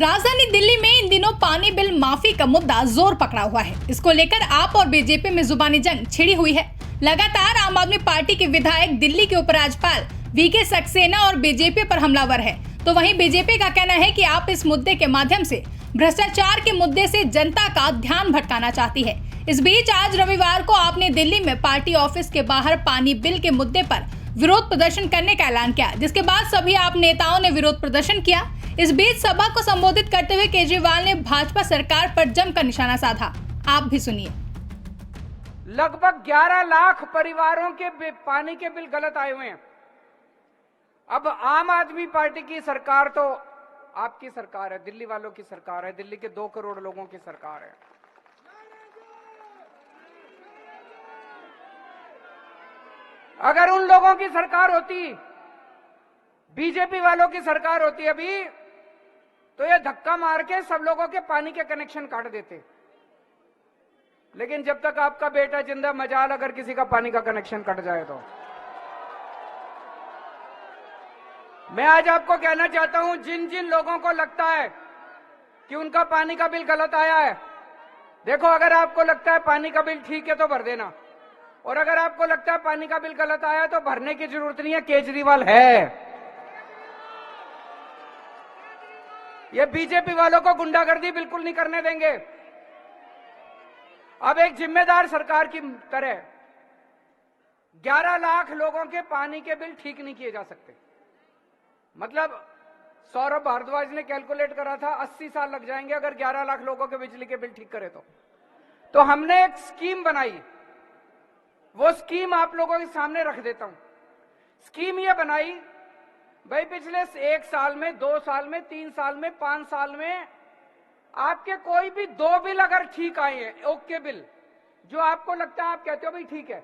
राजधानी दिल्ली में इन दिनों पानी बिल माफी का मुद्दा जोर पकड़ा हुआ है। इसको लेकर आप और बीजेपी में जुबानी जंग छिड़ी हुई है। लगातार आम आदमी पार्टी के विधायक दिल्ली के उपराज्यपाल वीके सक्सेना और बीजेपी पर हमलावर है, तो वहीं बीजेपी का कहना है कि आप इस मुद्दे के माध्यम से भ्रष्टाचार के मुद्दे से जनता का ध्यान भटकाना चाहती है। इस बीच आज रविवार को आपने दिल्ली में पार्टी ऑफिस के बाहर पानी बिल के मुद्दे पर विरोध प्रदर्शन करने का ऐलान किया, जिसके बाद सभी आप नेताओं ने विरोध प्रदर्शन किया। इस बीच सभा को संबोधित करते हुए केजरीवाल ने भाजपा सरकार पर जमकर निशाना साधा। आप भी सुनिए। लगभग 11 लाख परिवारों के पानी के बिल गलत आए हुए हैं। अब आम आदमी पार्टी की सरकार तो आपकी सरकार है, दिल्ली वालों की सरकार है, दिल्ली के 2 करोड़ लोगों की सरकार है। अगर उन लोगों की सरकार होती, बीजेपी वालों की सरकार होती अभी, तो ये धक्का मार के सब लोगों के पानी के कनेक्शन काट देते। लेकिन जब तक आपका बेटा जिंदा, मजाल अगर किसी का पानी का कनेक्शन कट जाए तो। मैं आज आपको कहना चाहता हूं, जिन जिन लोगों को लगता है कि उनका पानी का बिल गलत आया है, देखो, अगर आपको लगता है पानी का बिल ठीक है तो भर देना, और अगर आपको लगता है पानी का बिल गलत आया है तो भरने की जरूरत नहीं है, केजरीवाल है। ये बीजेपी वालों को गुंडागर्दी बिल्कुल नहीं करने देंगे। अब एक जिम्मेदार सरकार की तरह 11 लाख लोगों के पानी के बिल ठीक नहीं किए जा सकते। मतलब सौरभ भारद्वाज ने कैलकुलेट करा था 80 साल लग जाएंगे अगर 11 लाख लोगों के बिजली के बिल ठीक करे तो हमने एक स्कीम बनाई। वो स्कीम आप लोगों के सामने रख देता हूं। स्कीम ये बनाई, भाई पिछले 1 साल में, 2 साल में, 3 साल में, 5 साल में आपके कोई भी 2 बिल अगर ठीक आए हैं, ओके बिल, जो आपको लगता है, आप कहते हो भाई ठीक है,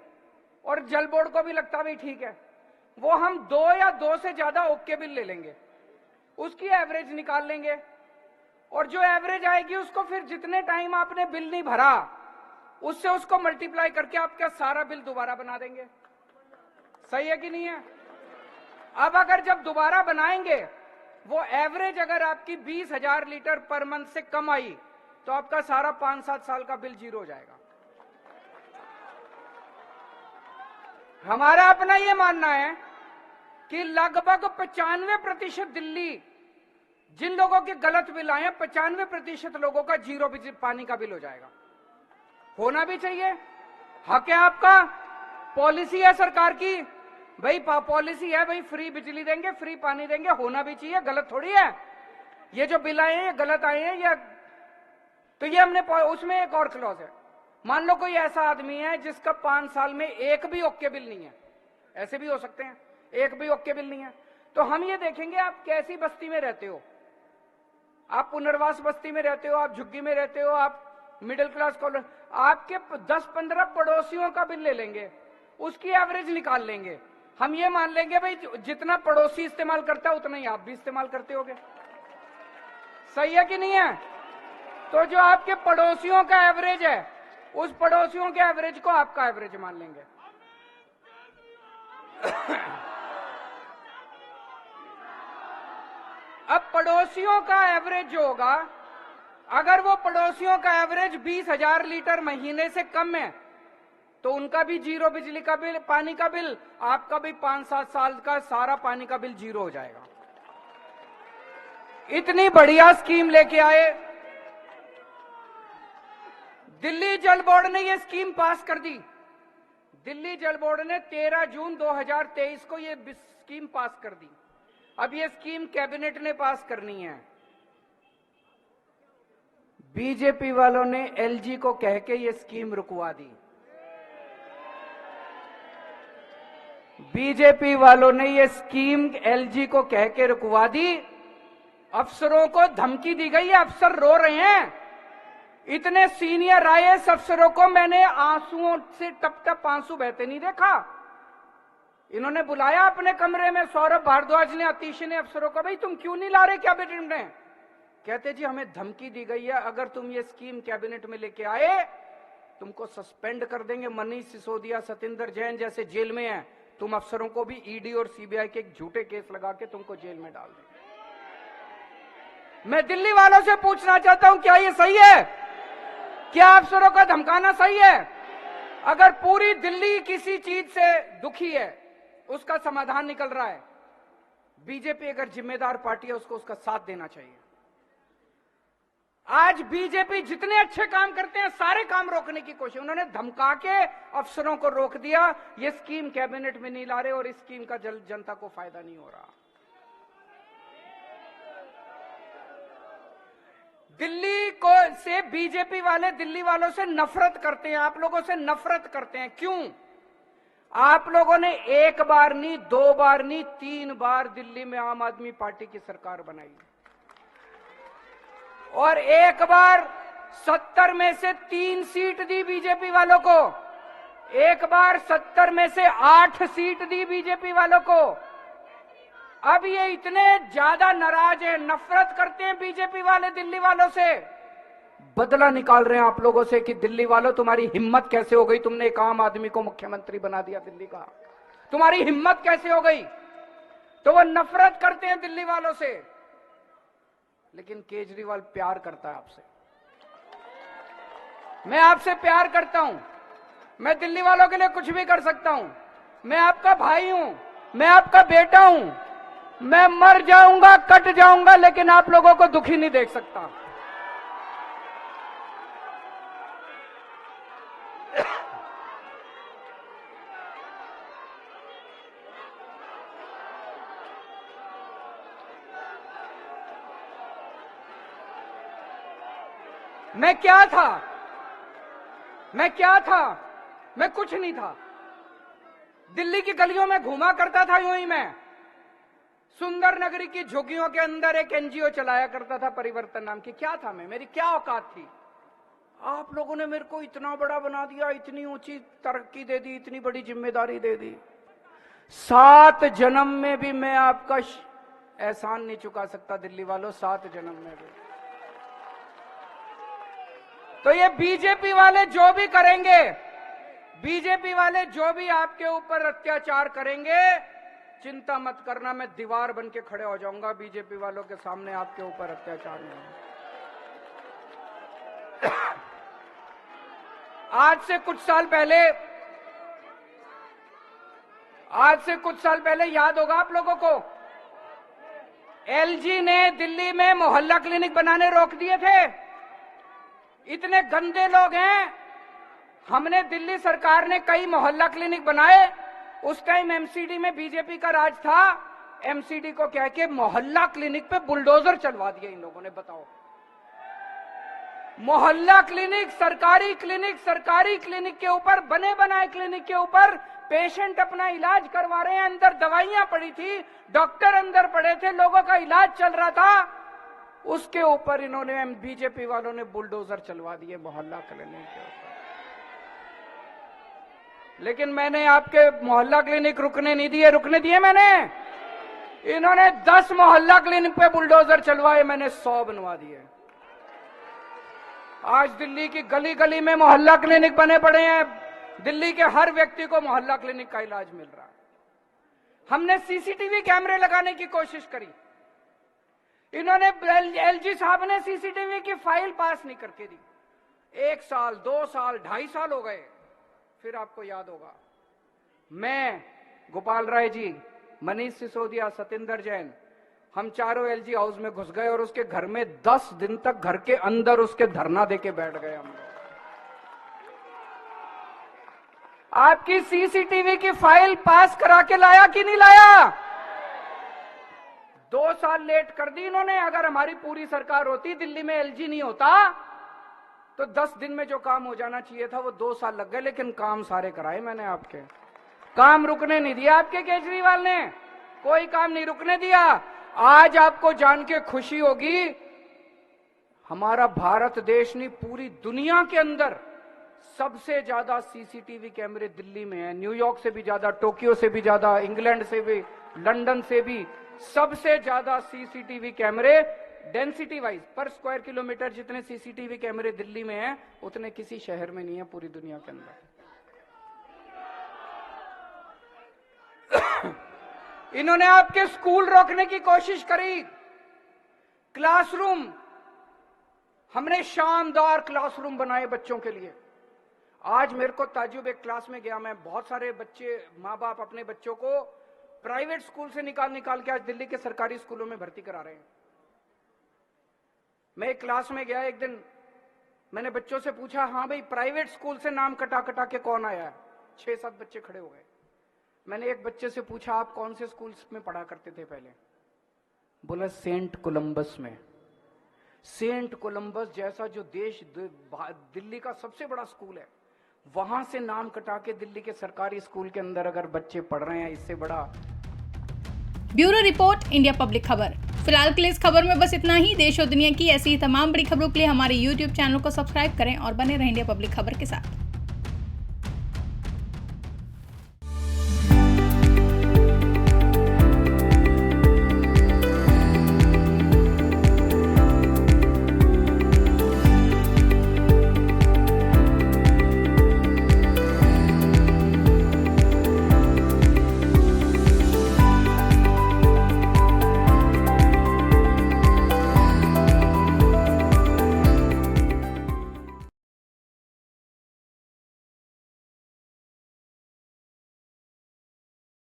और जल बोर्ड को भी लगता है भाई ठीक है, वो हम 2 या 2 से ज्यादा ओके बिल ले लेंगे, उसकी एवरेज निकाल लेंगे, और जो एवरेज आएगी उसको फिर जितने टाइम आपने बिल नहीं भरा उससे उसको मल्टीप्लाई करके आपका सारा बिल दोबारा बना देंगे। सही है कि नहीं है? अब अगर जब दोबारा बनाएंगे, वो एवरेज अगर आपकी 20,000 लीटर पर मंथ से कम आई तो आपका सारा 5-7 साल का बिल जीरो हो जाएगा। हमारा अपना ये मानना है कि लगभग 95% दिल्ली, जिन लोगों के गलत बिल आए हैं, 95% लोगों का जीरो पानी का बिल हो जाएगा। होना भी चाहिए, हक है आपका, पॉलिसी है सरकार की, भाई पॉलिसी है, भाई फ्री बिजली देंगे, फ्री पानी देंगे, होना भी चाहिए, गलत थोड़ी है। ये जो बिल आए हैं ये गलत आए हैं, या तो ये हमने, उसमें एक और क्लॉज है, मान लो कोई ऐसा आदमी है जिसका 5 साल में एक भी ओके बिल नहीं है, ऐसे भी हो सकते हैं, एक भी ओके बिल नहीं है, तो हम ये देखेंगे आप कैसी बस्ती में रहते हो, आप पुनर्वास बस्ती में रहते हो, आप झुग्गी में रहते हो, आप मिडिल क्लास कॉलोनी, आपके 10-15 पड़ोसियों का बिल ले लेंगे, उसकी एवरेज निकाल लेंगे, हम ये मान लेंगे भाई जितना पड़ोसी इस्तेमाल करता है उतना ही आप भी इस्तेमाल करते होगे। सही है कि नहीं है? तो जो आपके पड़ोसियों का एवरेज है, उस पड़ोसियों के एवरेज को आपका एवरेज मान लेंगे। अब पड़ोसियों का एवरेज जो होगा, अगर वो पड़ोसियों का एवरेज 20,000 लीटर महीने से कम है तो उनका भी जीरो बिजली का बिल, पानी का बिल, आपका भी 5-7 साल का सारा पानी का बिल जीरो हो जाएगा। इतनी बढ़िया स्कीम लेके आए, दिल्ली जल बोर्ड ने ये स्कीम पास कर दी। दिल्ली जल बोर्ड ने 13 जून 2023 को ये स्कीम पास कर दी। अब ये स्कीम कैबिनेट ने पास करनी है। बीजेपी वालों ने एलजी को कह के ये स्कीम रुकवा दी। बीजेपी वालों ने ये स्कीम एलजी को कह के रुकवा दी। अफसरों को धमकी दी गई है, अफसर रो रहे हैं। इतने सीनियर आईएएस अफसरों को मैंने आंसुओं से टप टप आंसू बहते नहीं देखा। इन्होंने बुलाया अपने कमरे में, सौरभ भारद्वाज ने, अतीश ने अफसरों को, भाई तुम क्यों नहीं ला रहे कैबिनेट में? कहते जी हमें धमकी दी गई है, अगर तुम ये स्कीम कैबिनेट में लेके आए तुमको सस्पेंड कर देंगे। मनीष सिसोदिया, सतिंदर जैन जैसे जेल में हैं, तुम अफसरों को भी ईडी और सीबीआई के झूठे केस लगा के तुमको जेल में डाल देंगे। मैं दिल्ली वालों से पूछना चाहता हूं, क्या ये सही है? क्या अफसरों का धमकाना सही है? अगर पूरी दिल्ली किसी चीज से दुखी है, उसका समाधान निकल रहा है, बीजेपी अगर जिम्मेदार पार्टी है उसको उसका साथ देना चाहिए। आज बीजेपी जितने अच्छे काम करते हैं सारे काम रोकने की कोशिश, उन्होंने धमका के अफसरों को रोक दिया। ये स्कीम कैबिनेट में नहीं ला रहे और इस स्कीम का जनता को फायदा नहीं हो रहा। दिल्ली को से बीजेपी वाले दिल्ली वालों से नफरत करते हैं, आप लोगों से नफरत करते हैं। क्यों? आप लोगों ने एक बार नहीं, दो बार नहीं, 3 बार दिल्ली में आम आदमी पार्टी की सरकार बनाई और एक बार 70 में से 3 सीट दी बीजेपी वालों को, एक बार 70 में से 8 सीट दी बीजेपी वालों को। अब ये इतने ज्यादा नाराज है, नफरत करते हैं बीजेपी वाले दिल्ली वालों से, बदला निकाल रहे हैं आप लोगों से कि दिल्ली वालों तुम्हारी हिम्मत कैसे हो गई, तुमने एक आम आदमी को मुख्यमंत्री बना दिया दिल्ली का, तुम्हारी हिम्मत कैसे हो गई? तो वो नफरत करते हैं दिल्ली वालों से। लेकिन केजरीवाल प्यार करता है आपसे। मैं आपसे प्यार करता हूं, मैं दिल्ली वालों के लिए कुछ भी कर सकता हूं। मैं आपका भाई हूं, मैं आपका बेटा हूं, मैं मर जाऊंगा, कट जाऊंगा, लेकिन आप लोगों को दुखी नहीं देख सकता। मैं क्या था? मैं क्या था? मैं कुछ नहीं था। दिल्ली की गलियों में घूमा करता था यूं ही मैं। सुंदर नगरी की झुग्गियों के अंदर एक एनजीओ चलाया करता था, परिवर्तन नाम की। क्या था मैं? मेरी क्या औकात थी? आप लोगों ने मेरे को इतना बड़ा बना दिया, इतनी ऊंची तरक्की दे दी, इतनी बड़ी जिम्मेदारी दे दी। 7 जन्म में भी मैं आपका एहसान नहीं चुका सकता दिल्ली वालों, 7 जन्म में भी। तो ये बीजेपी वाले जो भी करेंगे, बीजेपी वाले जो भी आपके ऊपर अत्याचार करेंगे, चिंता मत करना, मैं दीवार बन के खड़े हो जाऊंगा बीजेपी वालों के सामने, आपके ऊपर अत्याचार नहीं। आज से कुछ साल पहले याद होगा आप लोगों को, एलजी ने दिल्ली में मोहल्ला क्लिनिक बनाने रोक दिए थे। इतने गंदे लोग हैं। हमने, दिल्ली सरकार ने कई मोहल्ला क्लिनिक बनाए। उस टाइम एमसीडी में बीजेपी का राज था। एमसीडी को कह के मोहल्ला क्लिनिक पे बुलडोजर चलवा दिए इन लोगों ने। बताओ, मोहल्ला क्लिनिक, सरकारी क्लिनिक के ऊपर, बने बनाए क्लिनिक के ऊपर पेशेंट अपना इलाज करवा रहे हैं। अंदर दवाइयां पड़ी थी, डॉक्टर अंदर पड़े थे, लोगों का इलाज चल रहा था। उसके ऊपर इन्होंने, बीजेपी वालों ने बुलडोजर चलवा दिए मोहल्ला क्लिनिक के ऊपर। लेकिन मैंने आपके मोहल्ला क्लिनिक रुकने नहीं दिए मैंने। इन्होंने 10 मोहल्ला क्लिनिक पे बुलडोजर चलवाए, मैंने 100 बनवा दिए। आज दिल्ली की गली गली में मोहल्ला क्लिनिक बने पड़े हैं। दिल्ली के हर व्यक्ति को मोहल्ला क्लिनिक का इलाज मिल रहा है। हमने सीसीटीवी कैमरे लगाने की कोशिश करी, इन्होंने, एलजी साहब ने सीसीटीवी की फाइल पास नहीं करके दी। 1 साल, 2 साल, 2.5 साल हो गए। फिर आपको याद होगा, मैं, गोपाल राय जी, मनीष सिसोदिया, सतेंद्र जैन, हम चारों एलजी हाउस में घुस गए और उसके घर में 10 दिन तक घर के अंदर उसके धरना देके बैठ गए हम लोग। आपकी सीसीटीवी की फाइल पास करा के लाया कि नहीं लाया? 2 साल लेट कर दी इन्होंने। अगर हमारी पूरी सरकार होती, दिल्ली में एलजी नहीं होता, तो 10 दिन में जो काम हो जाना चाहिए था वो 2 साल लग गए। लेकिन काम सारे कराए मैंने आपके। काम रुकने नहीं दिया आपके केजरीवाल ने, कोई काम नहीं रुकने दिया। आज आपको जान के खुशी होगी, हमारा भारत देश नहीं, पूरी दुनिया के अंदर सबसे ज्यादा सीसीटीवी कैमरे दिल्ली में है। न्यूयॉर्क से भी ज्यादा, टोक्यो से भी ज्यादा, इंग्लैंड से भी, लंदन से भी सबसे ज्यादा सीसीटीवी कैमरे डेंसिटी वाइज, पर स्क्वायर किलोमीटर जितने सीसीटीवी कैमरे दिल्ली में हैं, उतने किसी शहर में नहीं है पूरी दुनिया के अंदर। इन्होंने आपके स्कूल रोकने की कोशिश करी, क्लासरूम, हमने शानदार क्लासरूम बनाए बच्चों के लिए। आज मेरे को ताज्जुब, एक क्लास में गया मैं, बहुत सारे बच्चे, माँ बाप अपने बच्चों को प्राइवेट स्कूल से निकाल के आज दिल्ली के सरकारी स्कूलों में भर्ती करा रहे हैं। मैं एक क्लास में गया एक दिन, मैंने बच्चों से पूछा, हाँ भाई प्राइवेट स्कूल से नाम कटा के कौन आया है? 6-7 बच्चे खड़े हो गए। मैंने एक बच्चे से पूछा, आप कौन से स्कूल में पढ़ा करते थे पहले? बोला सेंट कोलंबस में। सेंट कोलंबस जैसा जो देश, दिल्ली का सबसे बड़ा स्कूल है, वहां से नाम कटा के दिल्ली के सरकारी स्कूल के अंदर अगर बच्चे पढ़ रहे हैं, इससे बड़ा। ब्यूरो रिपोर्ट, इंडिया पब्लिक खबर। फिलहाल के लिए इस खबर में बस इतना ही। देश और दुनिया की ऐसी ही तमाम बड़ी खबरों के लिए हमारे YouTube चैनल को सब्सक्राइब करें और बने रहें इंडिया पब्लिक खबर के साथ।